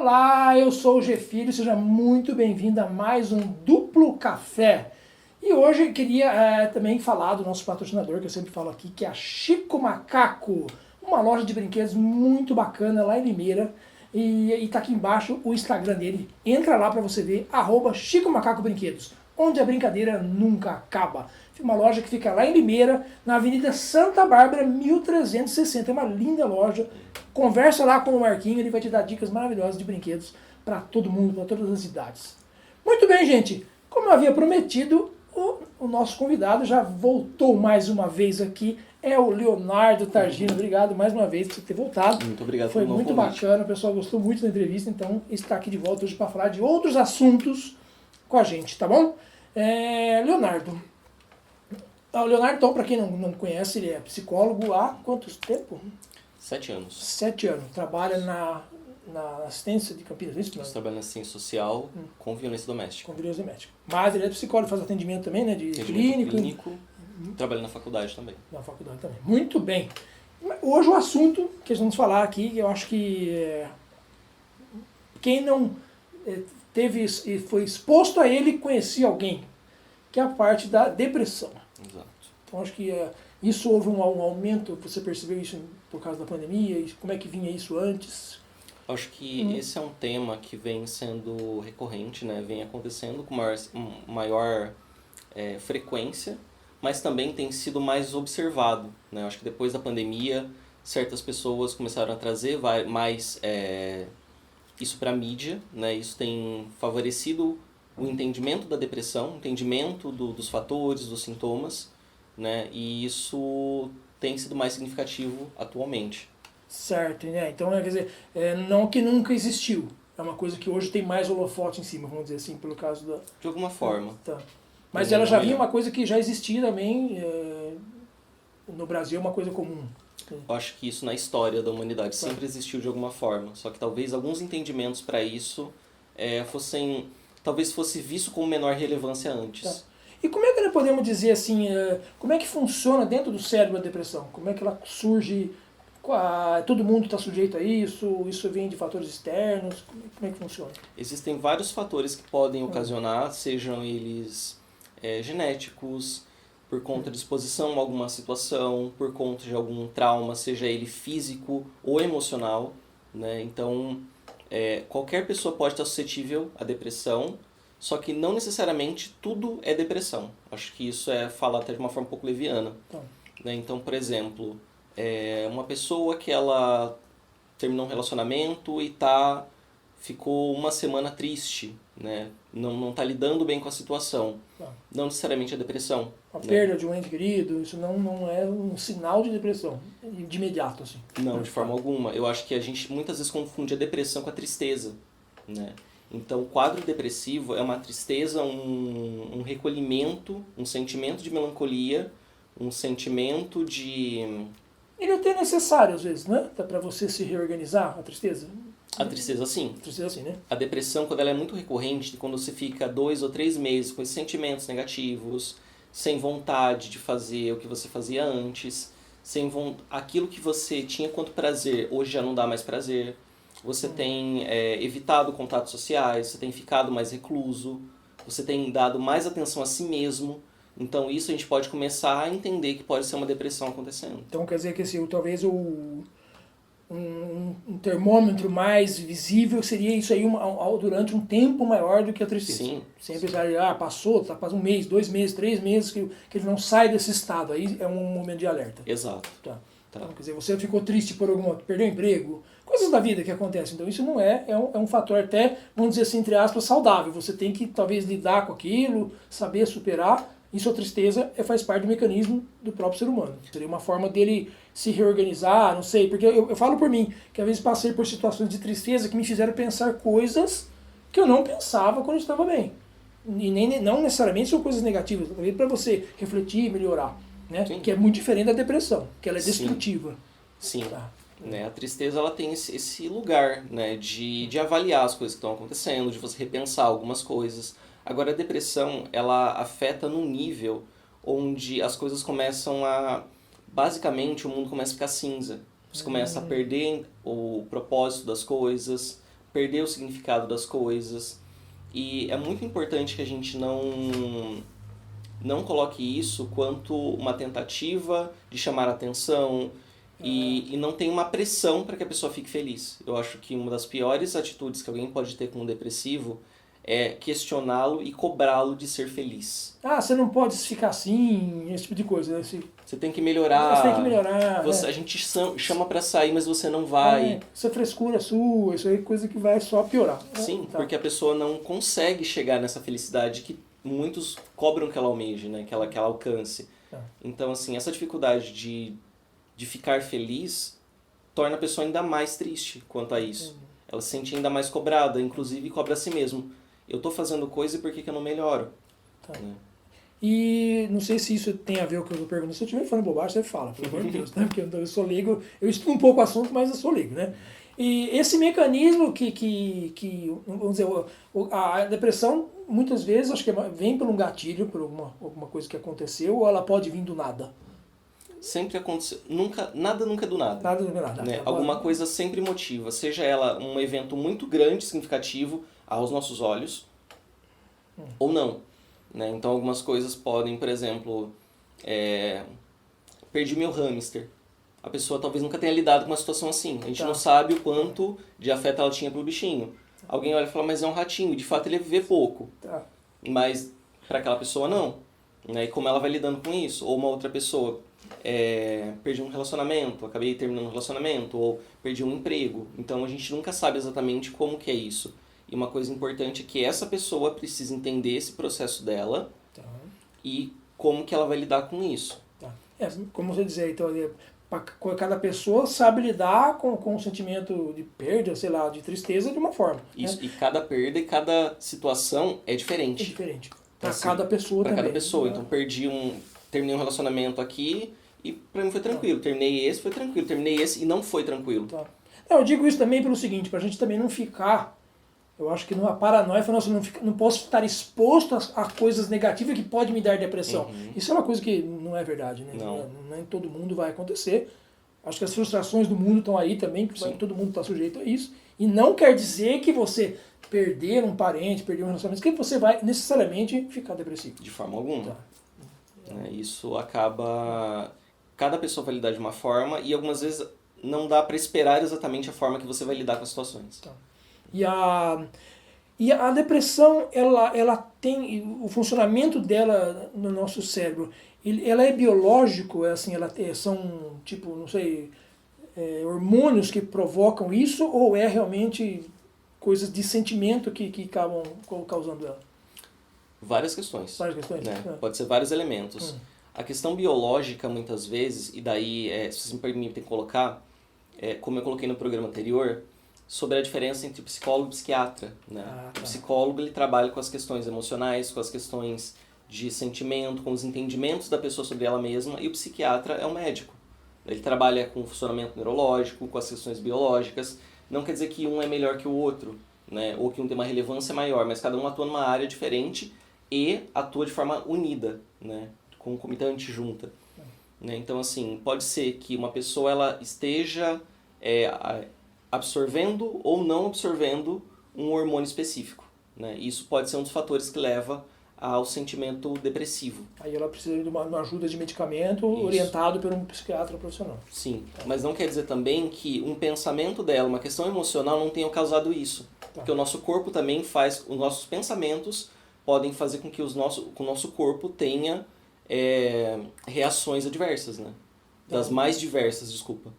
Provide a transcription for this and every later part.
Olá, eu sou o G Filho, seja muito bem-vindo a mais um Duplo Café. E hoje eu queria também falar do nosso patrocinador, que eu sempre falo aqui, que é a Chico Macaco, uma loja de brinquedos muito bacana lá em Limeira. E tá aqui embaixo o Instagram dele. Entra lá para você ver, @Chico Macaco Brinquedos, onde a brincadeira nunca acaba. Uma loja que fica lá em Limeira, na Avenida Santa Bárbara, 1360. É uma linda loja. Conversa lá com o Marquinho, ele vai te dar dicas maravilhosas de brinquedos para todo mundo, para todas as idades. Muito bem, gente. Como eu havia prometido, o nosso convidado já voltou mais uma vez aqui. É o Leonardo Targino. Obrigado mais uma vez por você ter voltado. Muito obrigado Foi pelo muito convite. bacana, o pessoal gostou muito da entrevista, então está aqui de volta hoje para falar de outros assuntos com a gente, tá bom? Leonardo. O Leonardo, então, para quem não conhece, ele é psicólogo há quanto tempo? 7 anos. 7 anos. Trabalha na assistência de Campinas, é isso? Eu trabalho na assistência social com violência doméstica. Com violência doméstica. Mas ele é psicólogo, faz atendimento também, né? De Atendimento clínico. Trabalho na faculdade também. Na faculdade também. Muito bem. Hoje o assunto que nós vamos falar aqui, eu acho que quem não teve e foi exposto a ele conhecia alguém, que é a parte da depressão. Exato. Então acho que isso houve um aumento, você percebeu isso por causa da pandemia, e como é que vinha isso antes? Acho que esse é um tema que vem sendo recorrente, né? Vem acontecendo com maior frequência, mas também tem sido mais observado, né? Acho que depois da pandemia, certas pessoas começaram a trazer mais isso para a mídia, né? Isso tem favorecido o entendimento da depressão, o entendimento dos fatores, dos sintomas, né? E isso tem sido mais significativo atualmente. Certo, né? Então, quer dizer, não que nunca existiu. É uma coisa que hoje tem mais holofote em cima, vamos dizer assim, pelo caso da... De alguma forma. Tá. Mas ela já vinha uma coisa que já existia também no Brasil, é uma coisa comum. Eu acho que isso na história da humanidade sempre existiu de alguma forma. Só que talvez alguns entendimentos para isso talvez fosse visto com menor relevância antes. Tá. E como é que nós podemos dizer assim, como é que funciona dentro do cérebro a depressão? Como é que ela surge? Todo mundo está sujeito a isso? Isso vem de fatores externos? Como é que funciona? Existem vários fatores que podem ocasionar, sejam eles genéticos, por conta de exposição a alguma situação, por conta de algum trauma, seja ele físico ou emocional, né? Então, qualquer pessoa pode estar suscetível à depressão, só que não necessariamente tudo é depressão. Acho que isso é falar até de uma forma um pouco leviana. Né? Então, por exemplo, uma pessoa que ela terminou um relacionamento e ficou uma semana triste, né? Não está lidando bem com a situação. Não necessariamente é depressão. A perda de um ente querido, isso não é um sinal de depressão, de imediato, assim. Não, de forma alguma. Eu acho que a gente muitas vezes confunde a depressão com a tristeza, né? Então, o quadro depressivo é uma tristeza, um recolhimento, um sentimento de melancolia, um sentimento de... Ele é até necessário, às vezes, né? Para você se reorganizar, a tristeza. A tristeza, sim. A tristeza, sim, né? A depressão, quando ela é muito recorrente, quando você fica 2 ou 3 meses com esses sentimentos negativos, sem vontade de fazer o que você fazia antes, aquilo que você tinha quanto prazer, hoje já não dá mais prazer. Você tem evitado contatos sociais, você tem ficado mais recluso, você tem dado mais atenção a si mesmo. Então isso a gente pode começar a entender que pode ser uma depressão acontecendo. Então quer dizer que talvez um termômetro mais visível seria isso aí durante um tempo maior do que a tristeza. Sim. Sempre passou, faz 1 mês, 2 meses, 3 meses que ele não sai desse estado. Aí é um momento de alerta. Exato. Tá. Então, quer dizer, você ficou triste por perdeu o emprego, coisas da vida que acontecem. Então isso não é um fator até, vamos dizer assim, entre aspas, saudável. Você tem que talvez lidar com aquilo, saber superar. Isso, a tristeza, faz parte do mecanismo do próprio ser humano. Seria uma forma dele se reorganizar, não sei, porque eu falo por mim, que às vezes passei por situações de tristeza que me fizeram pensar coisas que eu não pensava quando eu estava bem. E não necessariamente são coisas negativas, talvez para você refletir e melhorar, né? Que é muito diferente da depressão, que ela é destrutiva. Sim. Tá. Né? A tristeza ela tem esse lugar, né, de avaliar as coisas que estão acontecendo, de você repensar algumas coisas. Agora, a depressão, ela afeta num nível onde as coisas começam basicamente, o mundo começa a ficar cinza. Você começa a perder o propósito das coisas, perder o significado das coisas. E é muito importante que a gente não coloque isso quanto uma tentativa de chamar a atenção e não tem uma pressão para que a pessoa fique feliz. Eu acho que uma das piores atitudes que alguém pode ter com um depressivo é questioná-lo e cobrá-lo de ser feliz. Ah, você não pode ficar assim, esse tipo de coisa. Né? Você tem que melhorar. Você tem que melhorar. A gente chama para sair, mas você não vai. Isso é frescura sua, isso aí é coisa que vai só piorar. Sim, porque a pessoa não consegue chegar nessa felicidade que muitos cobram que ela almeje, né? Que ela alcance. Então, assim, essa dificuldade de ficar feliz torna a pessoa ainda mais triste quanto a isso. Ela se sente ainda mais cobrada, inclusive cobra a si mesmo. Eu tô fazendo coisa e por que eu não melhoro? Né? E não sei se isso tem a ver com o que eu tô perguntando. Se eu estiver falando bobagem, você fala, pelo amor de Deus, né? Porque eu sou leigo, eu estudo um pouco o assunto, mas eu sou leigo, né? E esse mecanismo vamos dizer, a depressão, muitas vezes, acho que vem por um gatilho, por alguma coisa que aconteceu, ou ela pode vir do nada? Sempre aconteceu. Nada nunca é do nada. Nada do nada. Né? Alguma coisa sempre motiva. Seja ela um evento muito grande, significativo aos nossos olhos, ou não. Né? Então algumas coisas podem, por exemplo, perdi meu hamster. A pessoa talvez nunca tenha lidado com uma situação assim. A gente não sabe o quanto de afeto ela tinha pro bichinho. Alguém olha e fala, mas é um ratinho. De fato ele ia viver pouco. Mas para aquela pessoa não. Né? E como ela vai lidando com isso? Ou uma outra pessoa, perdi um relacionamento, acabei terminando um relacionamento, ou perdi um emprego. Então a gente nunca sabe exatamente como que é isso. E uma coisa importante é que essa pessoa precisa entender esse processo dela e como que ela vai lidar com isso. Como você dizer, então, cada pessoa sabe lidar com o sentimento de perda, sei lá, de tristeza de uma forma. Isso, né? E cada perda e cada situação é diferente. É diferente. Para Assim, cada pessoa também. Para cada pessoa. Então terminei um relacionamento aqui e pra mim foi tranquilo. Terminei esse, foi tranquilo. Terminei esse e não foi tranquilo. Eu digo isso também pelo seguinte, pra gente também não ficar... Eu acho que numa paranoia, não posso estar exposto a coisas negativas que podem me dar depressão. Isso é uma coisa que não é verdade, né? Nem todo mundo vai acontecer. Acho que as frustrações do mundo estão aí também, que todo mundo está sujeito a isso. E não quer dizer que você perder um parente, perder um relacionamento, que você vai necessariamente ficar depressivo. De forma alguma. Isso acaba... Cada pessoa vai lidar de uma forma e algumas vezes não dá para esperar exatamente a forma que você vai lidar com as situações. E a depressão, ela tem o funcionamento dela no nosso cérebro. Ela é biológico, são tipo, não sei, hormônios que provocam isso ou é realmente coisas de sentimento que acabam causando ela? Várias questões. Várias questões. Né? Pode ser vários elementos. A questão biológica, muitas vezes, e daí, se vocês me permitem colocar, como eu coloquei no programa anterior, sobre a diferença entre psicólogo e psiquiatra. Né? O psicólogo ele trabalha com as questões emocionais, com as questões de sentimento, com os entendimentos da pessoa sobre ela mesma, e o psiquiatra é o médico. Ele trabalha com o funcionamento neurológico, com as questões biológicas. Não quer dizer que um é melhor que o outro, né? Ou que um tem uma relevância maior, mas cada um atua numa área diferente e atua de forma unida, né? Concomitante, junta. Né? Então, assim, pode ser que uma pessoa ela esteja absorvendo ou não absorvendo um hormônio específico. Né? Isso pode ser um dos fatores que leva ao sentimento depressivo. Aí ela precisa de uma ajuda de medicamento orientado por um psiquiatra profissional. Sim, mas não quer dizer também que um pensamento dela, uma questão emocional não tenha causado isso. Porque o nosso corpo também faz, os nossos pensamentos podem fazer com que o nosso corpo tenha reações adversas, né? Das mais diversas, desculpa.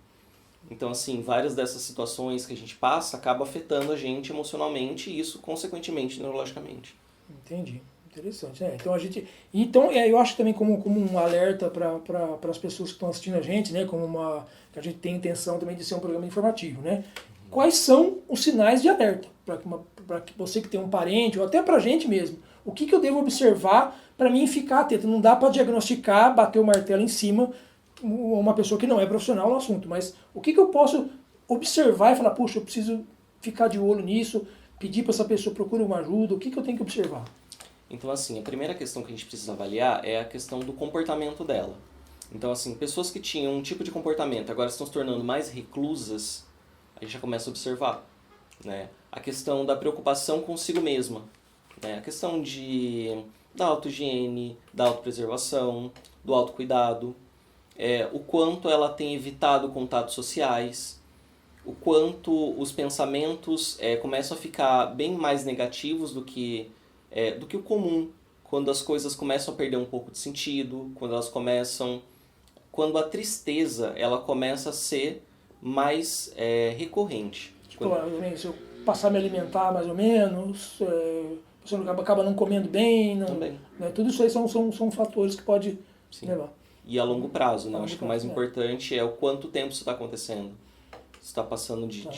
Então, assim, várias dessas situações que a gente passa acabam afetando a gente emocionalmente e isso, consequentemente, neurologicamente. Entendi. Interessante. Então, eu acho também como um alerta para as pessoas que estão assistindo a gente, né? Que a gente tem a intenção também de ser um programa informativo, né? Quais são os sinais de alerta? Para que você que tem um parente, ou até para a gente mesmo. O que eu devo observar para mim ficar atento? Não dá para diagnosticar, bater o martelo em cima uma pessoa que não é profissional no assunto, mas o que eu posso observar e falar, puxa, eu preciso ficar de olho nisso, pedir para essa pessoa procure uma ajuda, o que eu tenho que observar? Então, assim, a primeira questão que a gente precisa avaliar é a questão do comportamento dela. Então, assim, pessoas que tinham um tipo de comportamento agora estão se tornando mais reclusas, a gente já começa a observar. né? A questão da preocupação consigo mesma, né? A questão da autohigiene, da autopreservação, do autocuidado, o quanto ela tem evitado contatos sociais, o quanto os pensamentos começam a ficar bem mais negativos do que o comum, quando as coisas começam a perder um pouco de sentido, quando a tristeza ela começa a ser mais recorrente. Se eu passar a me alimentar mais ou menos, você acaba não comendo bem, Também. Né? Tudo isso aí são fatores que pode levar. E a longo prazo, né? Longo Acho que o mais importante é o quanto tempo isso está acontecendo. Você está passando de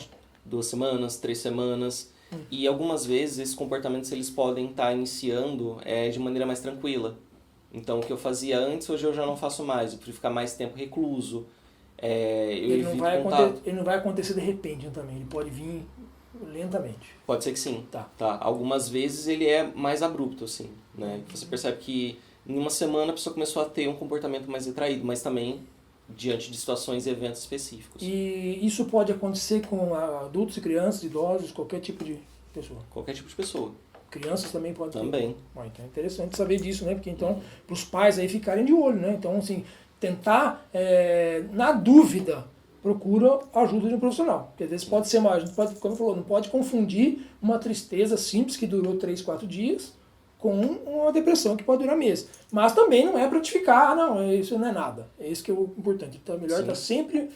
2 semanas, 3 semanas. E algumas vezes esses comportamentos eles podem estar iniciando de maneira mais tranquila. Então o que eu fazia antes, hoje eu já não faço mais. Eu prefiro ficar mais tempo recluso. Ele não vai acontecer de repente também, ele pode vir lentamente. Pode ser que sim. Tá. Algumas vezes ele é mais abrupto, assim, né? Você percebe que em uma semana a pessoa começou a ter um comportamento mais retraído, mas também diante de situações e eventos específicos. E isso pode acontecer com adultos e crianças, idosos, qualquer tipo de pessoa? Qualquer tipo de pessoa. Crianças também podem Também. Então é interessante saber disso, né? Porque então, para os pais aí ficarem de olho, né? Então, assim, tentar, na dúvida, procura a ajuda de um profissional. Porque às vezes pode ser como falou, não pode confundir uma tristeza simples que durou 3, 4 dias com uma depressão que pode durar meses. Mas também não é para te ficar, não, isso não é nada. É isso que é o importante. Então é melhor estar sempre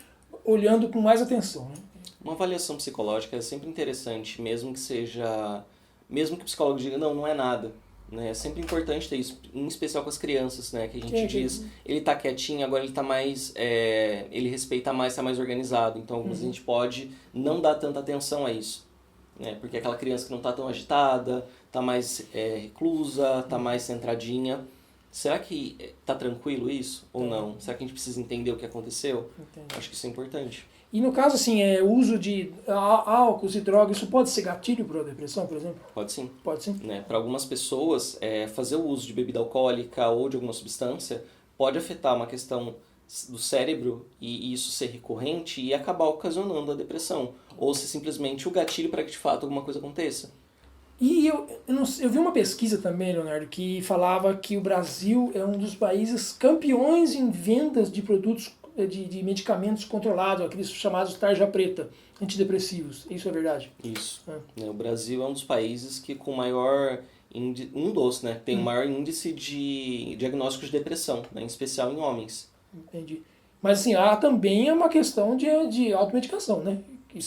olhando com mais atenção, né? Uma avaliação psicológica é sempre interessante, mesmo que o psicólogo diga, não é nada. Né? É sempre importante ter isso, em especial com as crianças, né? Que a gente diz, ele tá quietinho, agora ele tá mais, ele respeita mais, tá mais organizado. Então, algumas a gente pode não dar tanta atenção a isso. Né? Porque aquela criança que não tá tão agitada, tá mais reclusa, tá mais centradinha. Será que tá tranquilo isso ou não? Será que a gente precisa entender o que aconteceu? Entendi. Acho que isso é importante. E no caso, assim, o uso de álcool e drogas, isso pode ser gatilho para a depressão, por exemplo? Pode sim. Pode sim. Né? Para algumas pessoas, fazer o uso de bebida alcoólica ou de alguma substância pode afetar uma questão do cérebro e isso ser recorrente e acabar ocasionando a depressão. Ou se simplesmente o gatilho para que de fato alguma coisa aconteça. E eu vi uma pesquisa também, Leonardo, que falava que o Brasil é um dos países campeões em vendas de produtos de medicamentos controlados, aqueles chamados tarja preta, antidepressivos. Isso é verdade? Isso. O Brasil é um dos países que com maior né, tem o maior índice de diagnósticos de depressão, né, em especial em homens. Entendi. Mas assim, há também uma questão de automedicação, né? Que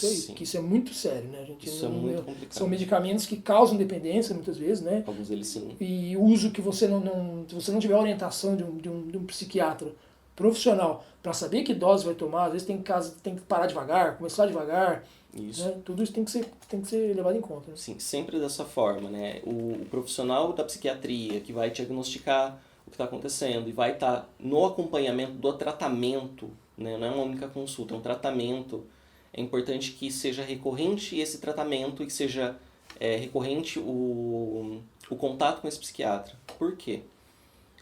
isso é muito sério, né? Isso é muito complicado. São medicamentos que causam dependência muitas vezes, né? Alguns deles sim. E uso que se você não tiver orientação de um psiquiatra profissional para saber que dose vai tomar, às vezes tem que parar devagar, começar devagar. Isso. Né? Tudo isso tem que ser levado em conta. Né? Sim, sempre dessa forma, né? O profissional da psiquiatria que vai diagnosticar o que está acontecendo e vai estar no acompanhamento do tratamento, né? Não é uma única consulta, é um tratamento. É importante que seja recorrente esse tratamento e que seja recorrente o contato com esse psiquiatra. Por quê?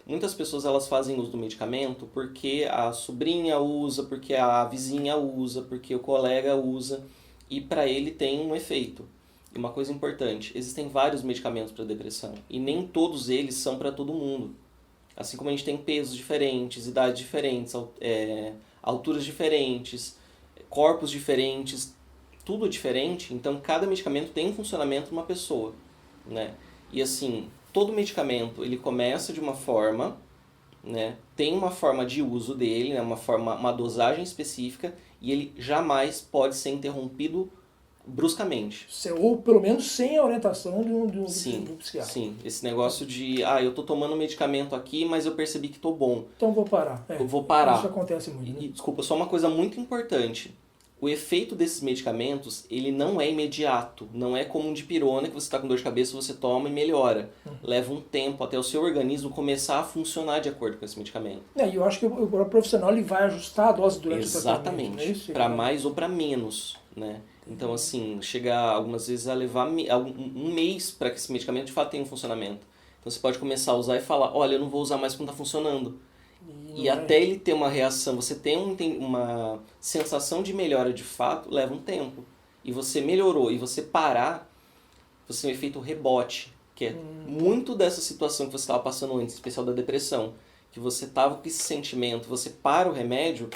Muitas pessoas elas fazem uso do medicamento porque a sobrinha usa, porque a vizinha usa, porque o colega usa e para ele tem um efeito. E uma coisa importante, existem vários medicamentos para depressão e nem todos eles são para todo mundo. Assim como a gente tem pesos diferentes, idades diferentes, alturas diferentes, corpos diferentes, tudo diferente, então cada medicamento tem um funcionamento numa pessoa, né? E assim, todo medicamento ele começa de uma forma, né? Tem uma forma de uso dele, né? Uma dosagem específica e ele jamais pode ser interrompido bruscamente. Ou pelo menos sem a orientação de um psiquiatra. Sim, esse negócio de, eu tô tomando medicamento aqui, mas eu percebi que tô bom. Então vou parar. Eu vou parar. Isso acontece muito, né? E, desculpa, só uma coisa muito importante. O efeito desses medicamentos, ele não é imediato. Não é como um dipirona que você está com dor de cabeça, você toma e melhora. Leva um tempo até o seu organismo começar a funcionar de acordo com esse medicamento. E eu acho que o profissional ele vai ajustar a dose durante o tratamento. Exatamente. Para mais ou para menos, né? Então, assim, chega algumas vezes a levar um mês para que esse medicamento de fato tenha um funcionamento. Então você pode começar a usar e falar, olha, eu não vou usar mais porque não está funcionando. E até ele ter uma reação, você ter uma sensação de melhora de fato, leva um tempo. e você melhorou, e você parar, você tem um efeito rebote, que é muito dessa situação que você estava passando antes, em especial da depressão, que você estava com esse sentimento, você para o remédio,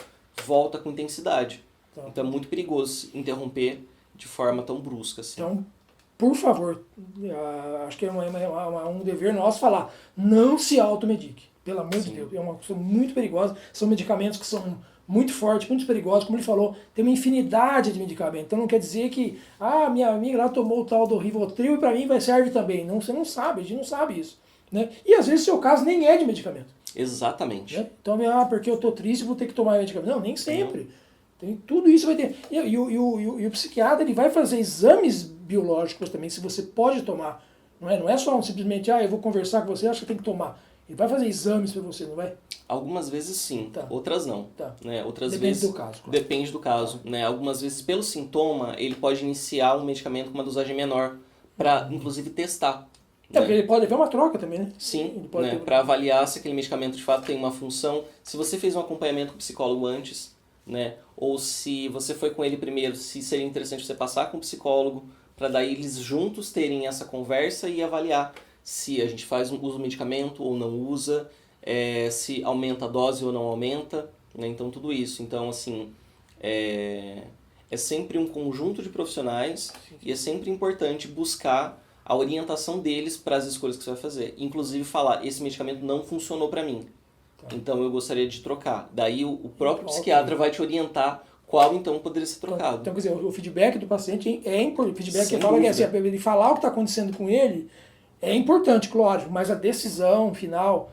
volta com intensidade. Tá. Então é muito perigoso interromper de forma tão brusca assim. Então, por favor, acho que é um dever nosso falar, não se automedique, pelo amor de Deus, é uma coisa muito perigosa, são medicamentos que são muito fortes, muito perigosos, como ele falou, tem uma infinidade de medicamentos, então não quer dizer que, minha amiga lá tomou o tal do Rivotril e para mim serve também, não, você não sabe, a gente não sabe isso, né? E às vezes o seu caso nem é de medicamento. Exatamente. Né? Então, porque eu tô triste, vou ter que tomar medicamento. Não, nem sempre. Tem, tudo isso vai ter. E o psiquiatra ele vai fazer exames biológicos também, se você pode tomar. Não é só simplesmente, eu vou conversar com você, acho que tem que tomar. Ele vai fazer exames para você, não vai? Algumas vezes sim, outras não. Né? Outras Depende vezes, do caso. Claro. Depende do caso. Né? Algumas vezes, pelo sintoma, ele pode iniciar um medicamento com uma dosagem menor, para inclusive testar. Porque ele pode haver uma troca também, né? Sim, né? Para avaliar se aquele medicamento de fato tem uma função. Se você fez um acompanhamento com o psicólogo antes, né? Ou se você foi com ele primeiro, se seria interessante você passar com o psicólogo, para daí eles juntos terem essa conversa e avaliar se a gente usa o medicamento ou não usa, se aumenta a dose ou não aumenta, né? Então tudo isso. Então, assim, é sempre um conjunto de profissionais e é sempre importante buscar a orientação deles para as escolhas que você vai fazer. Inclusive falar, esse medicamento não funcionou para mim, então eu gostaria de trocar. Daí o próprio psiquiatra vai te orientar qual então poderia ser trocado. Então, quer dizer, o feedback do paciente é importante. O feedback que fala que assim, ele falar o que está acontecendo com ele é importante, lógico, mas a decisão final,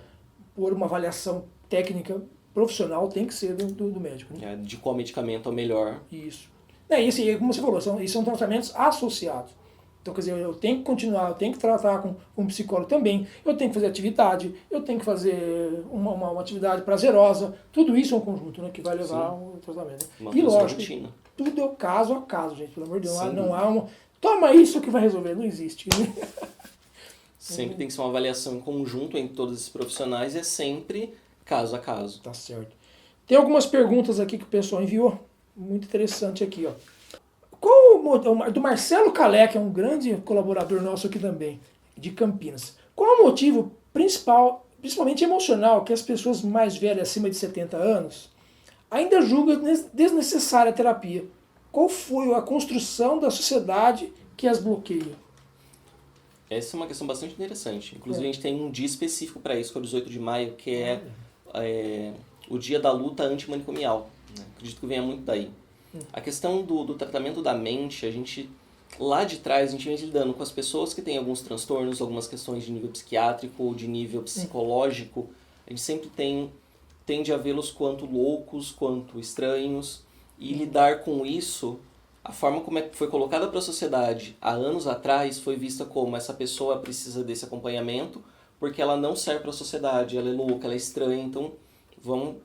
por uma avaliação técnica profissional, tem que ser do médico. Né? De qual medicamento é o melhor. Isso. E assim, como você falou, são tratamentos associados. Então, quer dizer, eu tenho que continuar, eu tenho que tratar com um psicólogo também, eu tenho que fazer atividade, eu tenho que fazer uma atividade prazerosa, tudo isso é um conjunto, né, que vai levar ao tratamento. E lógico, tudo é o caso a caso, gente, pelo amor de Deus, não há uma... Toma isso que vai resolver, não existe. Né? Sempre tem que ser uma avaliação em conjunto entre todos esses profissionais e é sempre caso a caso. Tá certo. Tem algumas perguntas aqui que o pessoal enviou, muito interessante aqui, ó. Do Marcelo Calé, que é um grande colaborador nosso aqui também, de Campinas. Qual o motivo principal, principalmente emocional, que as pessoas mais velhas, acima de 70 anos, ainda julgam desnecessária a terapia? Qual foi a construção da sociedade que as bloqueia? Essa é uma questão bastante interessante. Inclusive, a gente tem um dia específico para isso, que é o 18 de maio, que é o dia da luta antimanicomial. Né? Acredito que venha muito daí. A questão do tratamento da mente, a gente, lá de trás, a gente vem lidando com as pessoas que têm alguns transtornos, algumas questões de nível psiquiátrico ou de nível psicológico. A gente sempre tende a vê-los quanto loucos, quanto estranhos. E lidar com isso, a forma como foi colocada para a sociedade há anos atrás, foi vista como essa pessoa precisa desse acompanhamento, porque ela não serve para a sociedade, ela é louca, ela é estranha, então vamos...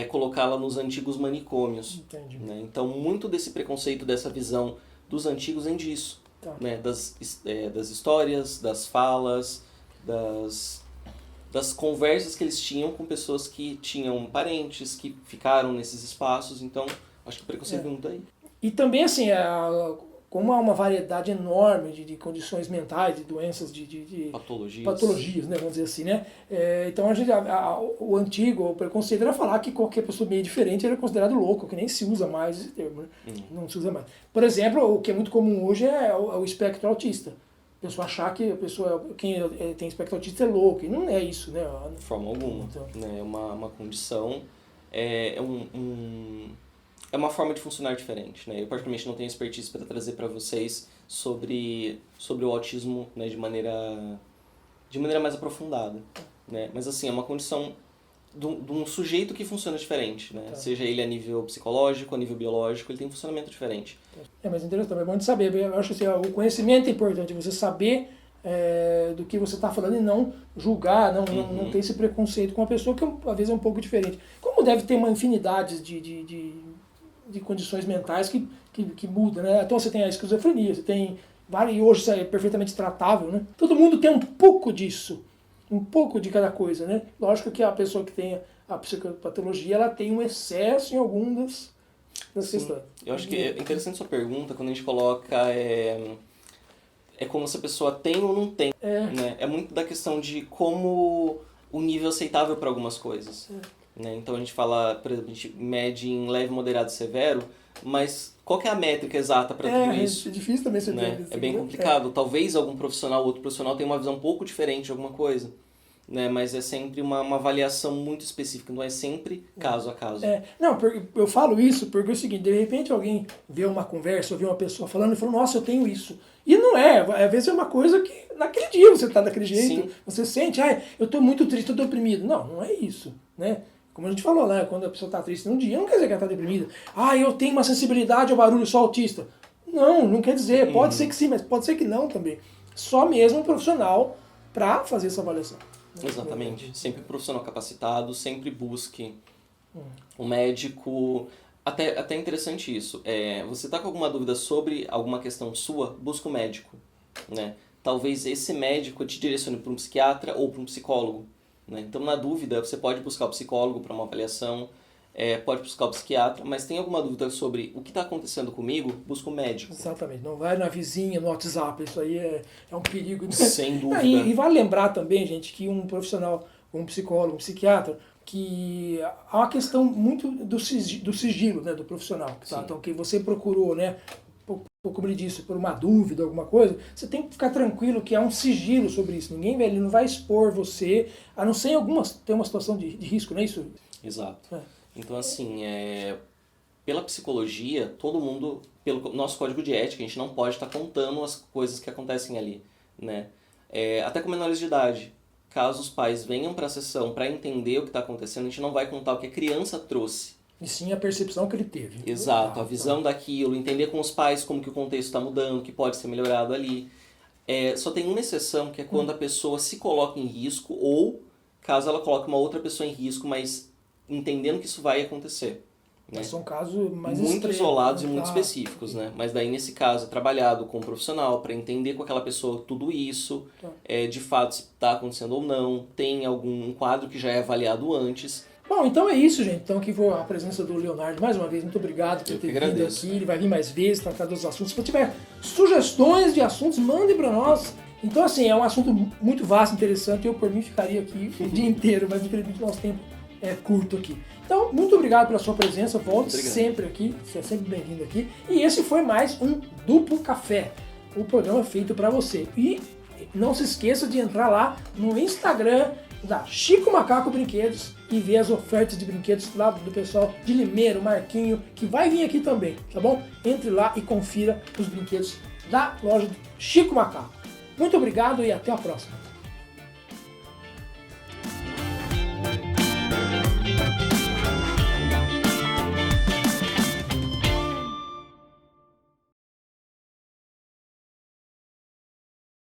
colocá-la nos antigos manicômios. Entendi. Né? Então, muito desse preconceito, dessa visão dos antigos vem disso. Né? Das histórias, das falas, das conversas que eles tinham com pessoas que tinham parentes, que ficaram nesses espaços. Então, acho que o preconceito vem muito daí. E também, assim, como há uma variedade enorme de condições mentais, de doenças, de patologias, né, vamos dizer assim, né? Então o antigo, o preconceito era falar que qualquer pessoa meio diferente era considerado louco, que nem se usa mais esse termo, né? Não se usa mais. Por exemplo, o que é muito comum hoje é o espectro autista. A pessoa achar que quem tem espectro autista é louco, e não é isso, né? De forma alguma. Então, né? É uma condição, é uma forma de funcionar diferente, né? Eu particularmente não tenho expertise para trazer para vocês sobre o autismo, né, de maneira mais aprofundada, né? Mas assim, é uma condição de um sujeito que funciona diferente, né? Seja ele a nível psicológico, a nível biológico, ele tem um funcionamento diferente. Mas interessante, é bom de saber. Eu acho que o conhecimento é importante, você saber do que você está falando e não julgar, não ter esse preconceito com uma pessoa que às vezes é um pouco diferente. Como deve ter uma infinidade de condições mentais que mudam, né? Então você tem a esquizofrenia, você tem várias, e hoje isso é perfeitamente tratável, né? Todo mundo tem um pouco disso, um pouco de cada coisa, né? Lógico que a pessoa que tem a psicopatologia, ela tem um excesso em algumas das Sim. questões. Eu acho que é interessante sua pergunta quando a gente coloca é como se a pessoa tem ou não tem, né? É muito da questão de como o nível aceitável para algumas coisas, né? Então a gente fala, por exemplo, a gente mede em leve, moderado e severo, mas qual que é a métrica exata para tudo isso? É difícil também ser Né? É bem complicado. Talvez algum profissional, outro profissional tenha uma visão um pouco diferente de alguma coisa, né? Mas é sempre uma avaliação muito específica, não é sempre caso a caso. Não, eu falo isso porque é o seguinte, de repente alguém vê uma conversa, ou vê uma pessoa falando e fala, nossa, eu tenho isso. E não é, às vezes é uma coisa que naquele dia você está daquele jeito, você sente, eu estou muito triste, estou deprimido. Não, não é isso, né? Como a gente falou, né? Quando a pessoa está triste num dia, não quer dizer que ela está deprimida. Eu tenho uma sensibilidade ao barulho, sou autista. Não quer dizer. Pode ser que sim, mas pode ser que não também. Só mesmo um profissional para fazer essa avaliação. Exatamente. Sempre um profissional capacitado, sempre busque o médico. Até interessante isso. Você está com alguma dúvida sobre alguma questão sua, busca o médico, né? Talvez esse médico te direcione para um psiquiatra ou para um psicólogo, né? Então, na dúvida, você pode buscar o psicólogo para uma avaliação, pode buscar o psiquiatra, mas tem alguma dúvida sobre o que está acontecendo comigo, busca o médico. Exatamente. Não vai na vizinha, no WhatsApp. Isso aí é um perigo. Sem dúvida. E vale lembrar também, gente, que um profissional, um psicólogo, um psiquiatra, que há uma questão muito do sigilo, né, do profissional. Tá? Então, que você procurou, né, como ele disse, por uma dúvida, alguma coisa, você tem que ficar tranquilo que há um sigilo sobre isso. Ninguém ele não vai expor você, a não ser ter uma situação de risco, não é isso? Exato. Então, assim, pela psicologia, todo mundo, pelo nosso código de ética, a gente não pode estar contando as coisas que acontecem ali, né? Até com menores de idade. Caso os pais venham para a sessão para entender o que está acontecendo, a gente não vai contar o que a criança trouxe. E sim a percepção que ele teve. Exato, a visão daquilo, entender com os pais como que o contexto está mudando, que pode ser melhorado ali. Só tem uma exceção, que é quando a pessoa se coloca em risco ou caso ela coloque uma outra pessoa em risco, mas entendendo que isso vai acontecer. Né? Mas são casos mais muito extremos, isolados e muito específicos, né? Mas daí nesse caso é trabalhado com um profissional para entender com aquela pessoa tudo isso, de fato se está acontecendo ou não, tem algum quadro que já é avaliado antes. Bom, então é isso, gente. Então aqui vou a presença do Leonardo mais uma vez. Muito obrigado por ter vindo aqui. Ele vai vir mais vezes, tratar dos assuntos. Se você tiver sugestões de assuntos, mande para nós. Então, assim, é um assunto muito vasto, interessante. Eu, por mim, ficaria aqui o dia inteiro, mas infelizmente o nosso tempo é curto aqui. Então, muito obrigado pela sua presença. Volte sempre aqui. Você é sempre bem-vindo aqui. E esse foi mais um Duplo Café, o programa feito para você. E não se esqueça de entrar lá no Instagram da Chico Macaco Brinquedos e ver as ofertas de brinquedos lá do pessoal de Limeiro, Marquinho, que vai vir aqui também, tá bom? Entre lá e confira os brinquedos da loja do Chico Macaco. Muito obrigado e até a próxima.